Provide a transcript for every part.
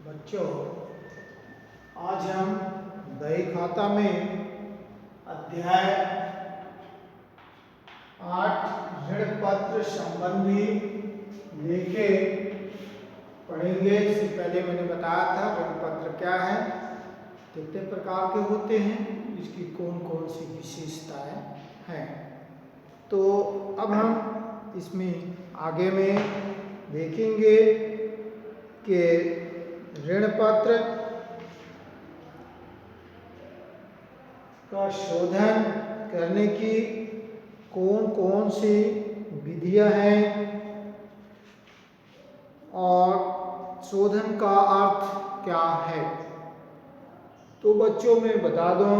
बच्चों, आज हम बही खाता में अध्याय 8 ऋण पत्र संबंधी लेखे पढ़ेंगे। इससे पहले मैंने बताया था ऋण पत्र क्या है, कितने प्रकार के होते हैं, इसकी कौन कौन सी विशेषताएं हैं। तो अब हम इसमें आगे में देखेंगे कि ऋण पत्र का शोधन करने की कौन कौन सी विधियां हैं और शोधन का अर्थ क्या है। तो बच्चों मैं बता दूं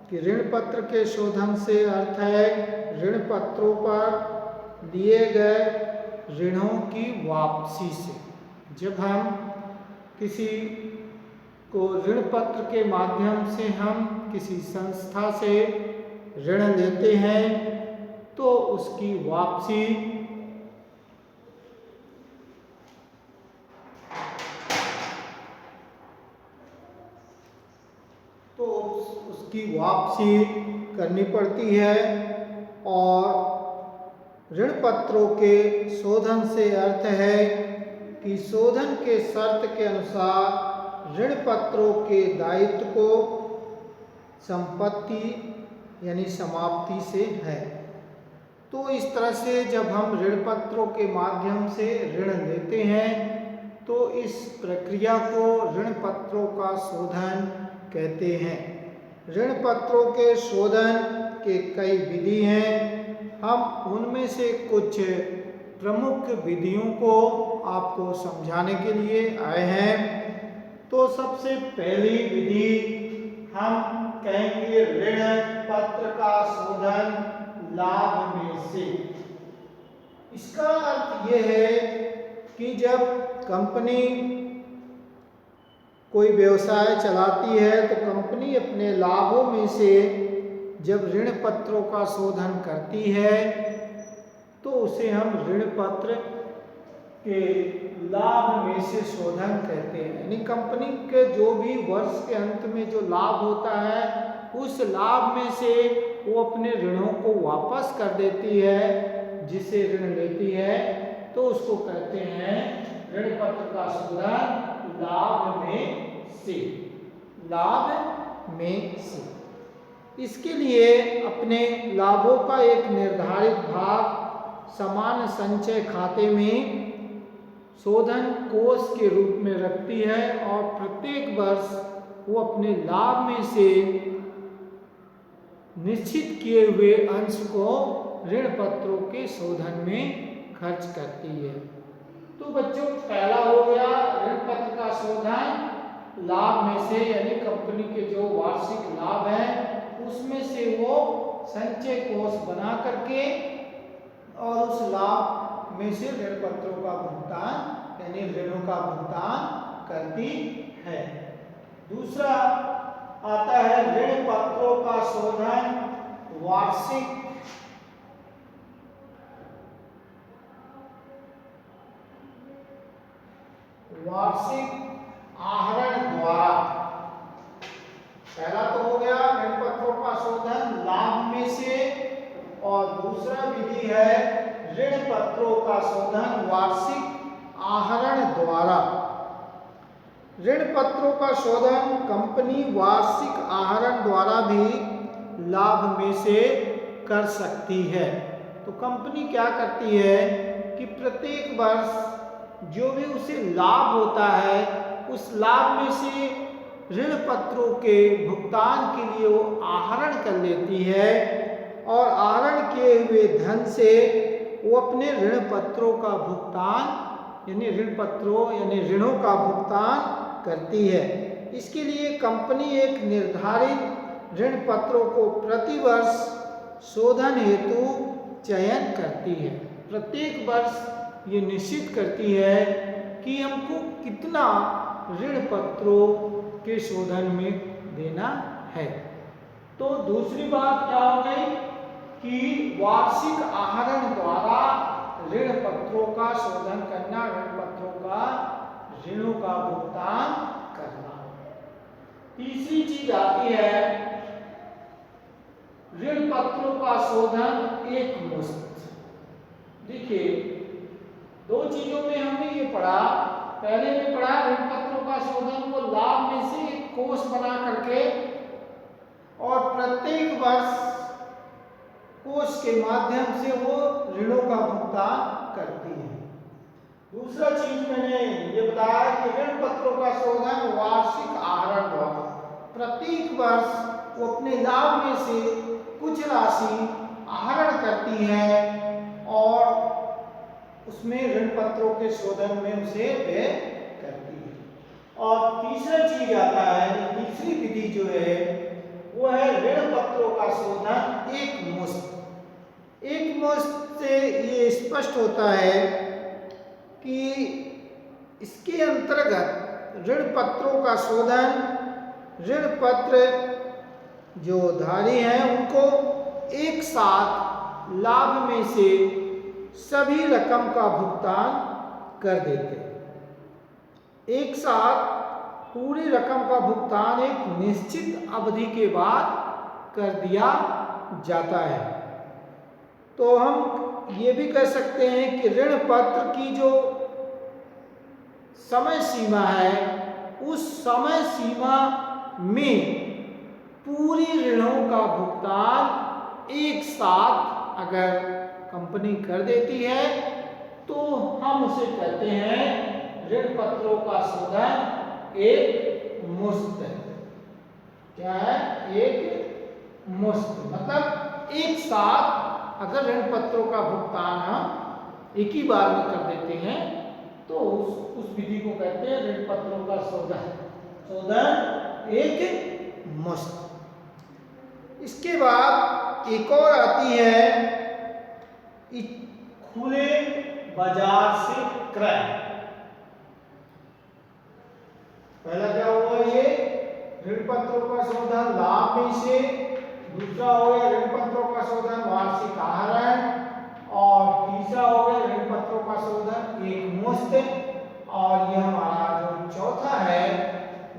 कि ऋण पत्र के शोधन से अर्थ है ऋण पत्रों पर दिए गए ऋणों की वापसी से। जब हम किसी को ऋण पत्र के माध्यम से हम किसी संस्था से ऋण लेते हैं तो उसकी वापसी करनी पड़ती है। और ऋण पत्रों के शोधन से अर्थ है कि शोधन के शर्त के अनुसार ऋण पत्रों के दायित्व को संपत्ति यानी समाप्ति से है। तो इस तरह से जब हम ऋण पत्रों के माध्यम से ऋण लेते हैं तो इस प्रक्रिया को ऋण पत्रों का शोधन कहते हैं। ऋण पत्रों के शोधन के कई विधि हैं। हम उनमें से कुछ प्रमुख विधियों को आपको समझाने के लिए आए हैं। तो सबसे पहली विधि हम कहेंगे ऋण पत्र का शोधन लाभ में से। इसका अर्थ यह है कि जब कंपनी कोई व्यवसाय चलाती है तो कंपनी अपने लाभों में से जब ऋण पत्रों का शोधन करती है तो उसे हम ऋण पत्र के लाभ में से शोधन कहते हैं। यानी कंपनी के जो भी वर्ष के अंत में जो लाभ होता है उस लाभ में से वो अपने ऋणों को वापस कर देती है। जिसे ऋण लेती है तो उसको कहते हैं ऋण पत्र का शोधन लाभ में से। लाभ में से इसके लिए अपने लाभों का एक निर्धारित भाग सामान्य संचय खाते में शोधन कोष के रूप में रखती है और प्रत्येक वर्ष वो अपने लाभ में से निश्चित किए हुए अंश को ऋण पत्रों के शोधन में खर्च करती है। तो बच्चों पहला हो गया ऋण पत्र का शोधन लाभ में से, यानी कंपनी के जो वार्षिक लाभ है उसमें से वो संचय कोष बना करके और उस लाभ में से ऋण पत्रों का भुगतान यानी ऋणों का भुगतान करती है। दूसरा आता है ऋण पत्रों का शोधन वार्षिक आहरण द्वारा। पहला तो हो गया ऋण पत्रों का शोधन लाभ में से और दूसरा विधि है ऋण पत्रों का शोधन वार्षिक आहरण द्वारा। ऋण पत्रों का शोधन कंपनी वार्षिक आहरण द्वारा भी लाभ में से कर सकती है। तो कंपनी क्या करती है कि प्रत्येक वर्ष जो भी उसे लाभ होता है उस लाभ में से ऋण पत्रों के भुगतान के लिए वो आहरण कर लेती है और आहरण किए हुए धन से वो अपने ऋण पत्रों का भुगतान यानी ऋणों का भुगतान करती है। इसके लिए कंपनी एक निर्धारित ऋण पत्रों को प्रतिवर्ष शोधन हेतु चयन करती है। प्रत्येक वर्ष ये निश्चित करती है कि हमको कितना ऋण पत्रों के शोधन में देना है। तो दूसरी बात क्या हो गई कि वार्षिक आहरण द्वारा ऋण पत्रों का शोधन करना, ऋण पत्रों का ऋणों का भुगतान करना। तीसरी चीज आती है ऋण पत्रों का शोधन एक मुश्त। देखिए, दो चीजों में हमने ये पढ़ा, पहले में पढ़ा ऋण पत्रों का शोधन को लाभ में से एक कोष बना करके और प्रत्येक वर्ष कोष के माध्यम से वो ऋणों का भुगतान करती है। दूसरा चीज मैंने ये बताया कि ऋण पत्रों का शोधन वार्षिक आहरण द्वारा, प्रत्येक वर्ष वो अपने लाभ में से कुछ राशि आहरण करती है और उसमें ऋण पत्रों के शोधन में उसे व्यय करती है। और तीसरा चीज आता है, तीसरी विधि जो है वो है ऋण पत्रों का शोधन एक मुश्त। एक मुश्त से ये स्पष्ट होता है कि इसके अंतर्गत ऋण पत्रों का शोधन, ऋण पत्र जो धारी हैं उनको एक साथ लाभ में से सभी रकम का भुगतान कर देते हैं। एक साथ पूरी रकम का भुगतान एक निश्चित अवधि के बाद कर दिया जाता है। तो हम ये भी कह सकते हैं कि ऋण पत्र की जो समय सीमा है उस समय सीमा में पूरी ऋणों का भुगतान एक साथ अगर कंपनी कर देती है तो हम उसे कहते हैं ऋण पत्रों का शोधन एक मुश्त है। क्या है? एक मुश्त मतलब एक साथ अगर ऋण पत्रों का भुगतान हम एक ही बार में कर देते हैं तो उस विधि को कहते हैं ऋण पत्रों का शोधन एक मुश्त। इसके बाद एक और आती है खुले बाजार से क्रय। पहला क्या हुआ? ये ऋण पत्रों का शोधन लाभ में से, दूसरा हो गया ऋण पत्रों का शोधन वार्षिक आहरण, और तीसरा हो गया ऋण पत्रों का शोधन एक मुश्त, और यह हमारा जो चौथा है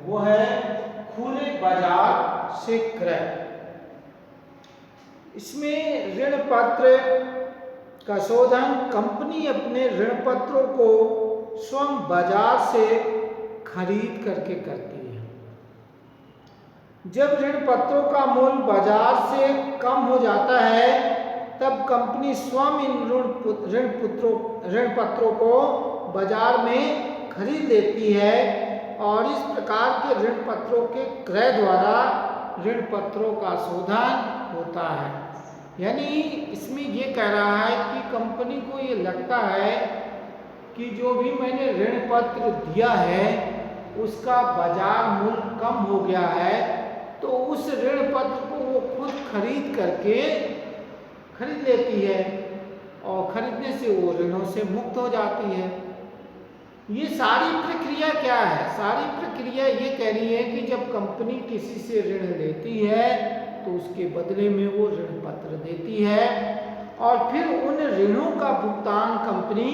वो है खुले बाजार से क्रय। इसमें ऋण पत्र का शोधन कंपनी अपने ऋण पत्रों को स्वयं बाजार से खरीद करके करती है। जब ऋण पत्रों का मूल्य बाजार से कम हो जाता है तब कंपनी स्वयं इन ऋण पत्रों को बाजार में खरीद लेती है और इस प्रकार के ऋण पत्रों के क्रय द्वारा ऋण पत्रों का शोधन होता है। यानी इसमें ये कह रहा है कि कंपनी को ये लगता है कि जो भी मैंने ऋण पत्र दिया है उसका बाजार मूल्य कम हो गया है, तो उस ऋण पत्र को वो खुद खरीद लेती है और खरीदने से वो ऋणों से मुक्त हो जाती है। ये सारी प्रक्रिया क्या है? सारी प्रक्रिया ये कह रही है कि जब कंपनी किसी से ऋण लेती है तो उसके बदले में वो ऋण पत्र देती है और फिर उन ऋणों का भुगतान कंपनी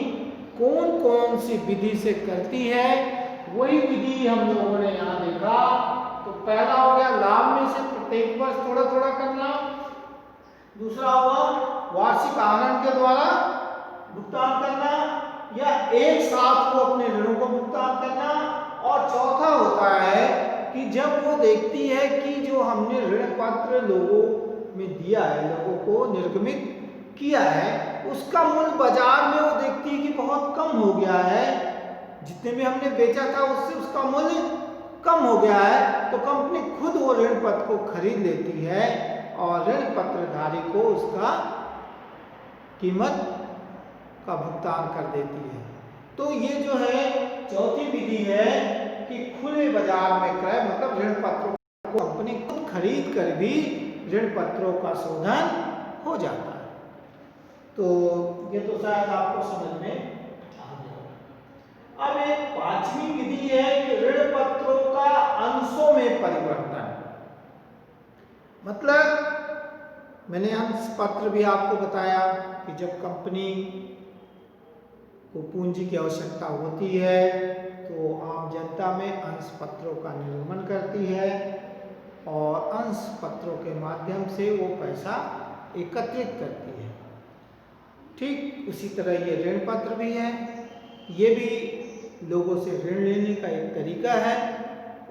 कौन कौन सी विधि से करती है वही विधि हम लोगों ने यहाँ देखा। तो पहला हो गया लाभ में से प्रत्येक वर्ष थोड़ा थोड़ा करना, दूसरा हुआ वार्षिक आहरण के द्वारा भुगतान करना या एक साथ वो अपने ऋणों को भुगतान करना, और चौथा होता है कि जब वो देखती है कि जो हमने ऋण पत्र लोगों में दिया है, लोगों को निर्गमित किया है, उसका मूल्य बाजार में वो देखती है कि बहुत कम हो गया है, जितने में हमने बेचा था उससे उसका मूल्य कम हो गया है, तो कंपनी खुद वो ऋण पत्र को खरीद लेती है और ऋण पत्रधारी को उसका कीमत का भुगतान कर देती है। तो ये जो है चौथी विधि है कि खुले बाजार में क्रय, मतलब ऋण पत्रों को कंपनी खुद खरीद कर भी ऋण पत्रों का शोधन हो जाता है। तो ये तो शायद आपको समझ में आ गया। अब एक पांचवी विधि है कि ऋण पत्रों का अंशों में परिवर्तन। मतलब मैंने अंश पत्र भी आपको बताया कि जब कंपनी को पूंजी की आवश्यकता होती है तो आम जनता में अंश पत्रों का निर्गमन करती है और अंश पत्रों के माध्यम से वो पैसा एकत्रित करती है। ठीक उसी तरह ये ऋण पत्र भी है, ये भी लोगों से ऋण लेने का एक तरीका है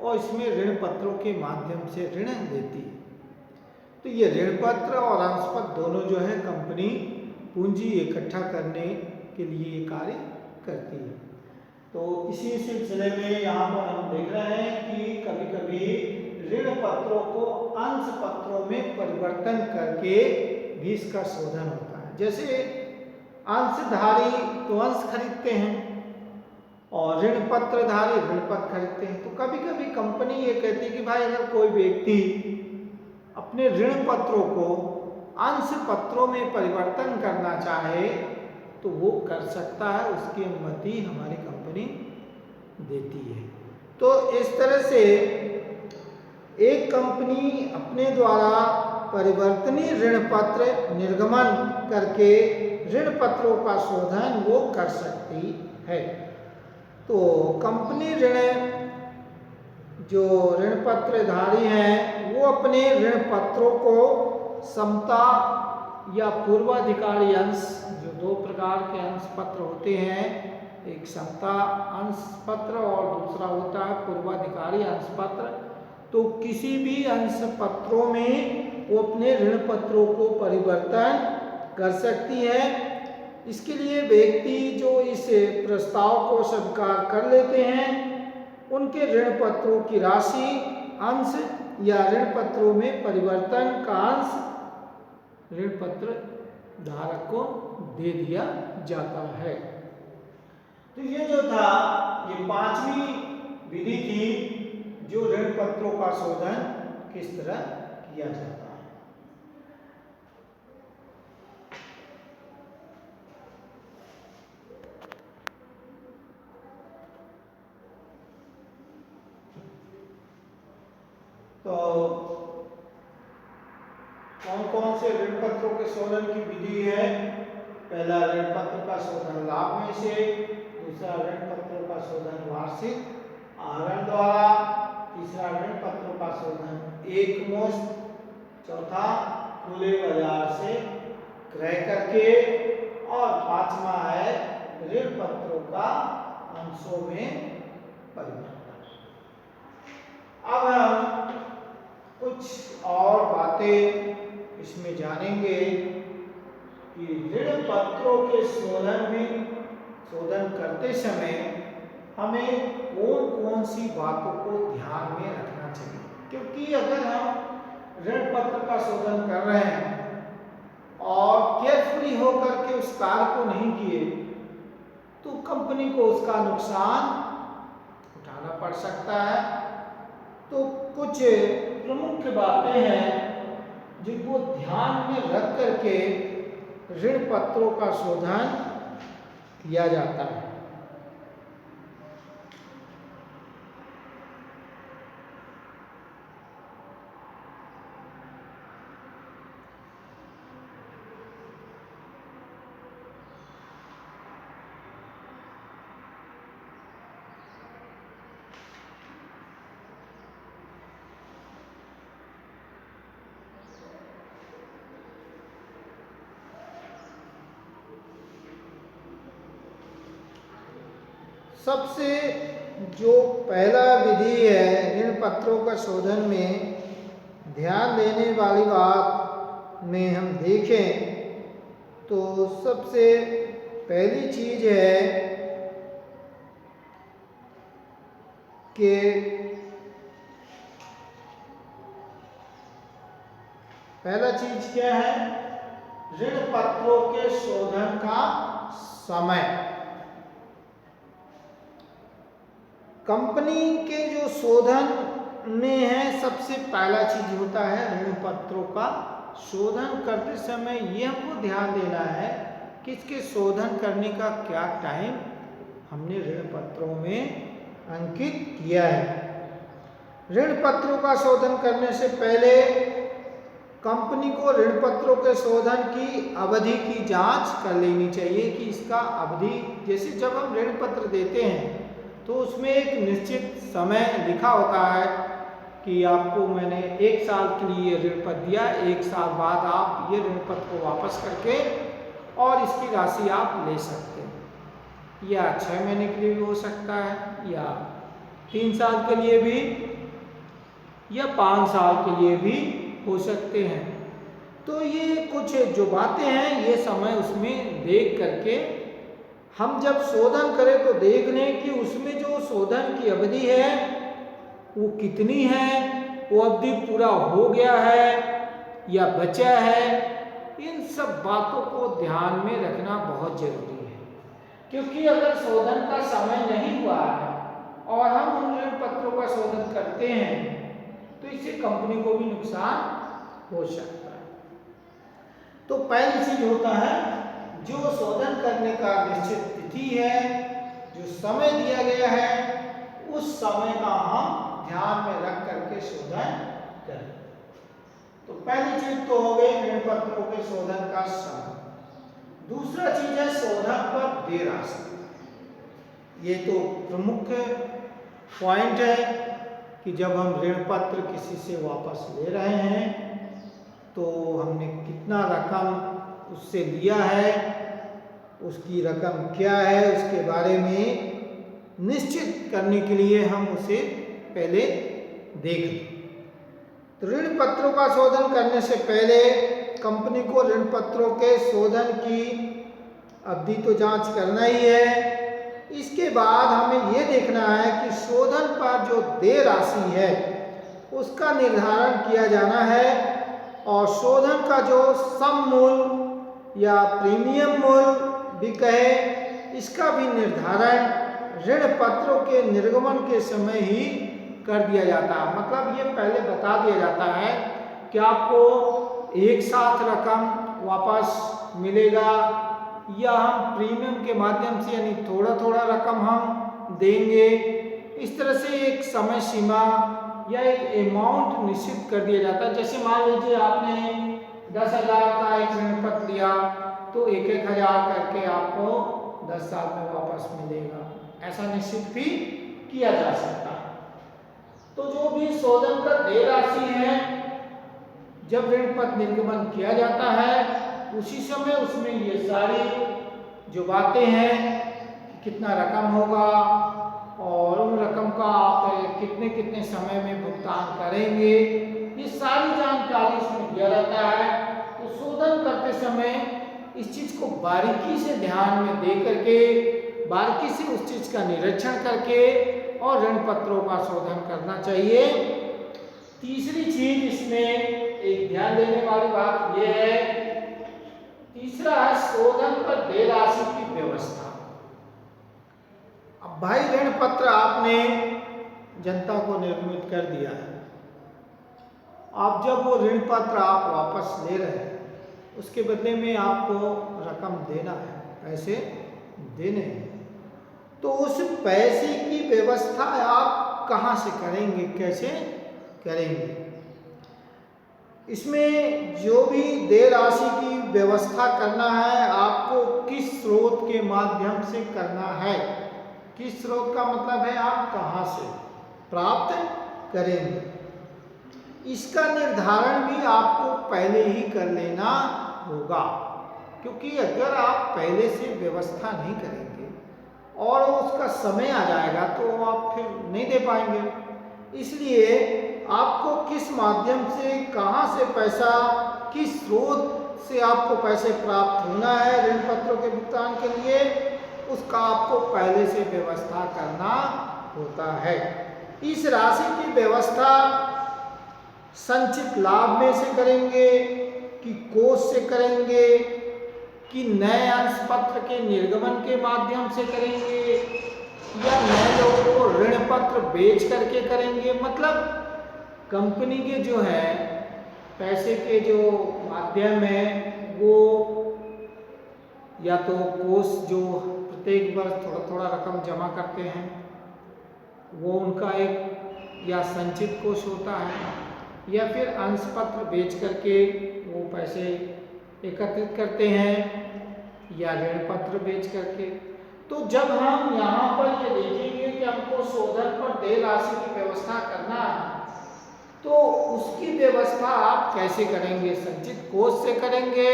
और इसमें ऋण पत्रों के माध्यम से ऋण देती है। तो ये ऋण पत्र और अंश पत्र दोनों जो है कंपनी पूंजी इकट्ठा करने के लिए कार्य करती है। तो इसी सिलसिले में यहाँ पर हम देख रहे हैं कि कभी कभी ऋण पत्रों को अंश पत्रों में परिवर्तन करके भी इसका शोधन होता है। जैसे अंशधारी तो अंश खरीदते हैं और ऋण पत्रधारी ऋण पत्र खरीदते हैं। तो कभी कभी कंपनी ये कहती है कि भाई अगर कोई व्यक्ति अपने ऋण पत्रों को अंश पत्रों में परिवर्तन करना चाहे तो वो कर सकता है, उसकी अनुमति हमारी कंपनी देती है। तो इस तरह से एक कंपनी अपने द्वारा परिवर्तनीय ऋण पत्र निर्गमन करके ऋण पत्रों का शोधन वो कर सकती है। तो कंपनी जो ऋण पत्रधारी हैं वो अपने ऋण पत्रों को समता या पूर्वाधिकारी अंश, जो दो प्रकार के अंश पत्र होते हैं, एक समता अंश पत्र और दूसरा होता है पूर्वाधिकारी अंश पत्र। तो किसी भी अंश पत्रों में वो अपने ऋण पत्रों को परिवर्तन कर सकती है। इसके लिए व्यक्ति जो इस प्रस्ताव को स्वीकार कर लेते हैं उनके ऋण पत्रों की राशि अंश या ऋण पत्रों में परिवर्तन का अंश ऋण पत्र धारक को दे दिया जाता है। तो ये जो था ये पांचवी विधि थी जो ऋण पत्रों का शोधन किस तरह किया जाता है। तो कौन कौन से ऋण पत्रों के शोधन की विधि है? पहला ऋण पत्र का शोधन लाभ में से, दूसरा ऋण पत्रों का शोधन वार्षिक आहरण द्वारा, तीसरा ऋण पत्रों का शोधन एकमुश्त, चौथा खुले बाजार से क्रय करके और पांचवा है ऋण पत्रों का अंशों में परिवर्तन। अब हम कुछ और बातें इसमें जानेंगे कि ऋण पत्रों के शोधन करते समय हमें कौन कौन सी बातों को ध्यान में रखना चाहिए। क्योंकि अगर हम ऋण पत्र का शोधन कर रहे हैं और केयरफुली होकर के उस कार्य को नहीं किए तो कंपनी को उसका नुकसान उठाना पड़ सकता है। तो कुछ प्रमुख बातें हैं जिनको ध्यान में रख करके ऋण पत्रों का शोधन किया जाता है। सबसे जो पहला विधि है ऋण पत्रों का शोधन में ध्यान देने वाली बात में हम देखें तो सबसे पहली चीज है कि पहला चीज क्या है? ऋण पत्रों के शोधन का समय। कंपनी के जो शोधन में है सबसे पहला चीज होता है ऋण पत्रों का शोधन करते समय ये हमको ध्यान देना है कि इसके शोधन करने का क्या टाइम हमने ऋण पत्रों में अंकित किया है। ऋण पत्रों का शोधन करने से पहले कंपनी को ऋण पत्रों के शोधन की अवधि की जांच कर लेनी चाहिए कि इसका अवधि, जैसे जब हम ऋण पत्र देते हैं तो उसमें एक निश्चित समय लिखा होता है कि आपको मैंने 1 साल के लिए ऋण पत्र दिया, 1 साल बाद आप ये ऋण पत्र को वापस करके और इसकी राशि आप ले सकते हैं, या 6 महीने के लिए भी हो सकता है, या 3 साल के लिए भी, या 5 साल के लिए भी हो सकते हैं। तो ये कुछ जो बातें हैं ये समय उसमें देख करके हम जब शोधन करें तो देख लें कि उसमें जो शोधन की अवधि है वो कितनी है, वो अवधि पूरा हो गया है या बचा है। इन सब बातों को ध्यान में रखना बहुत जरूरी है, क्योंकि अगर शोधन का समय नहीं हुआ है और हम उन ऋण पत्रों का शोधन करते हैं तो इससे कंपनी को भी नुकसान हो सकता है। तो पहली चीज होता है जो शोधन करने का निश्चित तिथि है, जो समय दिया गया है, उस समय का हम ध्यान में रख करके शोधन करें। तो पहली चीज तो हो गई ऋण पत्रों के शोधन का समय। दूसरा चीज है शोधन पर देय राशि। ये तो प्रमुख पॉइंट है कि जब हम ऋण पत्र किसी से वापस ले रहे हैं तो हमने कितना रकम उससे लिया है, उसकी रकम क्या है, उसके बारे में निश्चित करने के लिए हम उसे पहले देख लें। तो ऋण पत्रों का शोधन करने से पहले कंपनी को ऋण पत्रों के शोधन की अवधि तो जांच करना ही है। इसके बाद हमें यह देखना है कि शोधन पर जो देय राशि है उसका निर्धारण किया जाना है, और शोधन का जो सम मूल्य या प्रीमियम मूल्य भी कहे, इसका भी निर्धारण ऋण पत्रों के निर्गमन के समय ही कर दिया जाता है। मतलब ये पहले बता दिया जाता है कि आपको एक साथ रकम वापस मिलेगा या हम प्रीमियम के माध्यम से यानी थोड़ा थोड़ा रकम हम देंगे। इस तरह से एक समय सीमा या एक अमाउंट निश्चित कर दिया जाता है। जैसे मान लीजिए आपने 10,000 का एक ऋण पत्र लिया तो 1,000 करके आपको 10 साल में वापस मिलेगा, ऐसा निश्चित भी किया जा सकता है। तो जो भी शोधन का देय राशि है जब ऋण पत्र निर्गमन किया जाता है उसी समय उसमें ये सारी जो बातें हैं, कितना रकम होगा और उन रकम का आप कितने कितने समय में भुगतान करेंगे, ये सारी जानकारी इसमें दिया रहता है। तो शोधन करते समय इस चीज को बारीकी से ध्यान में दे करके, बारीकी से उस चीज का निरीक्षण करके और ऋण पत्रों का शोधन करना चाहिए। तीसरी चीज इसमें एक ध्यान देने वाली बात यह है, तीसरा है शोधन पर देय राशि की व्यवस्था। अब भाई ऋण पत्र आपने जनता को निर्गमित कर दिया है, आप जब वो ऋण पत्र आप वापस ले रहे हैं उसके बदले में आपको रकम देना है, पैसे देने हैं, तो उस पैसे की व्यवस्था आप कहाँ से करेंगे, कैसे करेंगे? इसमें जो भी देय राशि की व्यवस्था करना है आपको किस स्रोत के माध्यम से करना है। किस स्रोत का मतलब है आप कहाँ से प्राप्त करेंगे, इसका निर्धारण भी आपको पहले ही कर लेना होगा। क्योंकि अगर आप पहले से व्यवस्था नहीं करेंगे और उसका समय आ जाएगा तो आप फिर नहीं दे पाएंगे। इसलिए आपको किस माध्यम से, कहाँ से पैसा, किस स्रोत से आपको पैसे प्राप्त होना है ऋण पत्रों के भुगतान के लिए, उसका आपको पहले से व्यवस्था करना होता है। इस राशि की व्यवस्था संचित लाभ में से करेंगे कि कोष से करेंगे कि नए अंश पत्र के निर्गमन के माध्यम से करेंगे या नए लोगों को ऋण पत्र बेच करके करेंगे। मतलब कंपनी के जो है पैसे के जो माध्यम है वो या तो कोष जो प्रत्येक वर्ष थोड़ा थोड़ा रकम जमा करते हैं वो उनका एक, या संचित कोष होता है, या फिर अंश पत्र बेच करके वो पैसे एकत्रित करते हैं या ऋण पत्र बेच करके। तो जब हम यहाँ पर ये देखेंगे कि हमको शोधन पर देय राशि की व्यवस्था करना है, तो उसकी व्यवस्था आप कैसे करेंगे? संचित कोष से करेंगे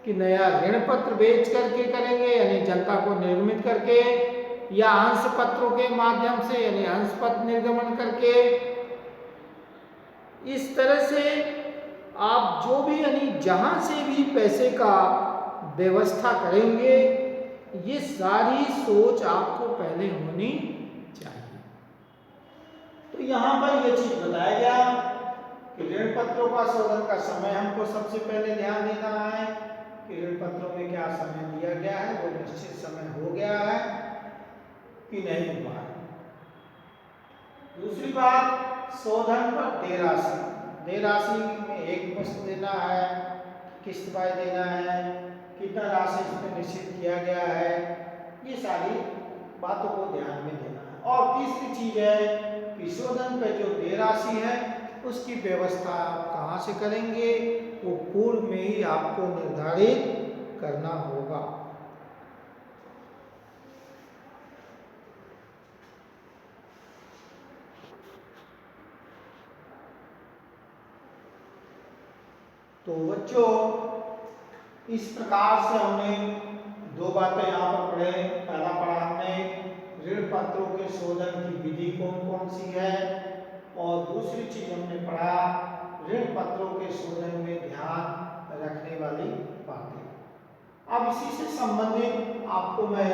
कि नया ऋण पत्र बेच करके करेंगे, यानी जनता को निर्गमित करके, या अंश पत्रों के माध्यम से यानी अंश पत्र निर्गमन करके? इस तरह से आप जो भी यानी जहां से भी पैसे का व्यवस्था करेंगे, ये सारी सोच आपको पहले होनी चाहिए। तो यहाँ पर यह चीज बताया गया कि ऋण पत्रों का शोधन का समय हमको सबसे पहले ध्यान देना है कि ऋण पत्रों में क्या समय दिया गया है, वो निश्चित समय हो गया है कि नहीं हुआ है। दूसरी बात, शोधन पर देय राशि। देय राशि में एक वस्तु देना है, किस्त बाय देना है, कितना राशि इसमें निश्चित किया गया है, ये सारी बातों को ध्यान में देना है। और तीसरी चीज है कि शोधन पे जो देय राशि है उसकी व्यवस्था आप कहाँ से करेंगे, वो पूर्व में ही आपको निर्धारित करना होगा। तो बच्चों, इस प्रकार से हमने दो बातें यहाँ पर पढ़े। पहला पढ़ा हमने ऋण पत्रों के शोधन की विधि कौन कौन सी है, और दूसरी चीज हमने पढ़ा ऋण पत्रों के शोधन में ध्यान रखने वाली बातें। अब इसी से संबंधित आपको मैं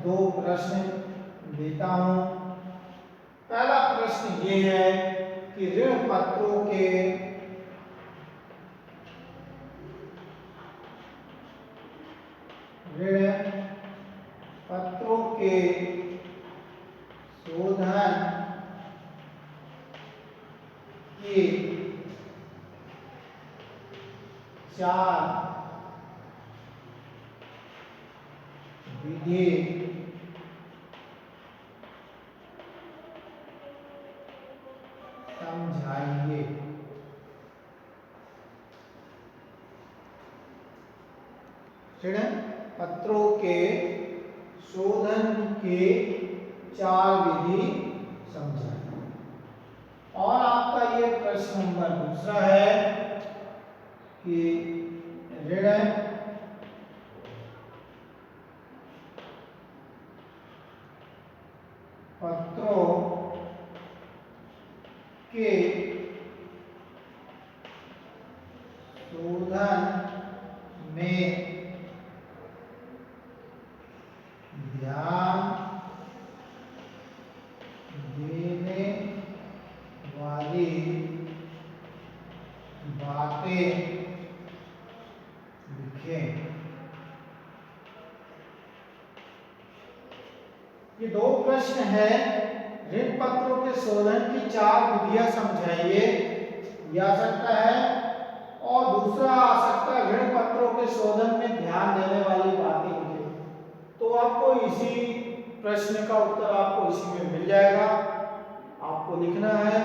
दो प्रश्न देता हूँ। पहला प्रश्न ये है कि ऋण पत्रों के शोधन के चार विधि समझाइए। ऋण पत्रों के शोधन के चार विधि समझाइए। और आपका ये प्रश्न नंबर दूसरा है कि ऋण पत्रों के शोधन में ध्यान देने वाली बातें लिखें। ये दो प्रश्न है, ऋण पत्रों के शोधन की चार विधियां समझाइए, यह आ सकता है, और दूसरा आ सकता है ऋण पत्रों के शोधन में ध्यान देने वाली बातें लिखें। तो आपको इसी प्रश्न का उत्तर आपको इसी में मिल जाएगा। आपको लिखना है,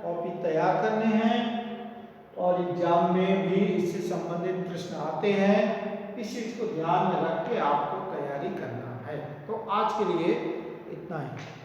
कॉपी तैयार करने हैं, और एग्जाम में भी इससे संबंधित प्रश्न आते हैं। इस चीज को ध्यान में रख के आपको तैयारी करना है। तो आज के लिए इतना ही।